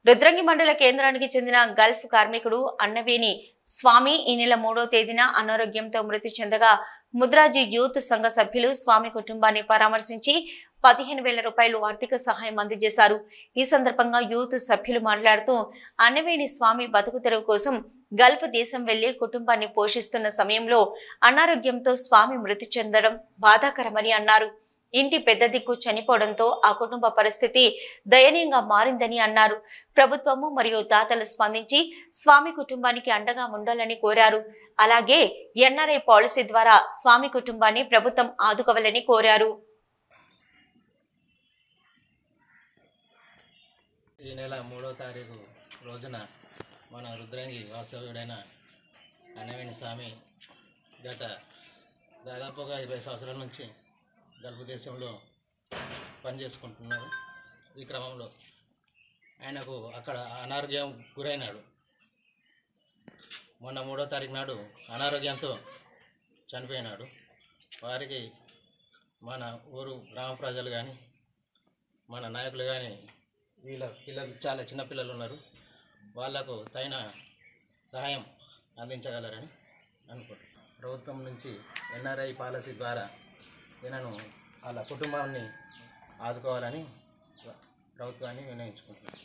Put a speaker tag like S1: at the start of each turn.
S1: రుద్రంగి మండల కేంద్రానికి చెందిన గల్ఫ్ కార్మికుడు అన్నవేణి స్వామి ఈ నెల 3వ తేదీన అనారోగ్యంతో మృతి చెందగా ముద్రాజీ యూత్ సంఘ సభ్యులు స్వామి కుటుంబాన్ని పరామర్శించి 15,000 రూపాయలు ఆర్థిక సహాయం అందజేశారు. ఈ సందర్భంగా యూత్ సభ్యులు మాట్లాడుతూ అన్నవేణి స్వామి బతుకు తెరువు కోసం గల్ఫ్ దేశం వెళ్లి కుటుంబాన్ని పోషిస్తున్న సమయంలో అనారోగ్యంతో స్వామి మృతి చెందడం బాధాకరమని అన్నారు. ఇంటి పెద్ద దిక్కు చనిపోవడంతో ఆ కుటుంబ పరిస్థితి దయనీయంగా మారిందని అన్నారు. ప్రభుత్వము మరియు దాతలు స్పందించి స్వామి కుటుంబానికి అండగా ఉండాలని కోరారు. అలాగే ఎన్ఆర్ఐ పాలసీ ద్వారా స్వామి కుటుంబాన్ని ప్రభుత్వం ఆదుకోవాలని కోరారు.
S2: ఈ నెల 3వ తారీఖు రోజున మన రుద్రంగి వాస్తవ్యుడైన అన్నవేణి స్వామి దాదాపుగా 20 సంవత్సరాల నుంచి గల్ఫ్ దేశంలో పనిచేసుకుంటున్నారు. ఈ క్రమంలో ఆయనకు అక్కడ అనారోగ్యం గురైనాడు. మొన్న 3వ తారీఖు నాడు అనారోగ్యంతో చనిపోయినాడు. వారికి మన ఊరు గ్రామ ప్రజలు కానీ మన నాయకులు కానీ పిల్లలు చాలా చిన్నపిల్లలు ఉన్నారు, వాళ్లకు తగిన సహాయం అందించగలరని అనుకుంటున్నాను. ప్రభుత్వం నుంచి ఎన్ఆర్ఐ పాలసీ ద్వారా ఈయనను వాళ్ళ కుటుంబాన్ని ఆదుకోవాలని ప్రభుత్వాన్ని నిర్ణయించుకుంటున్నాను.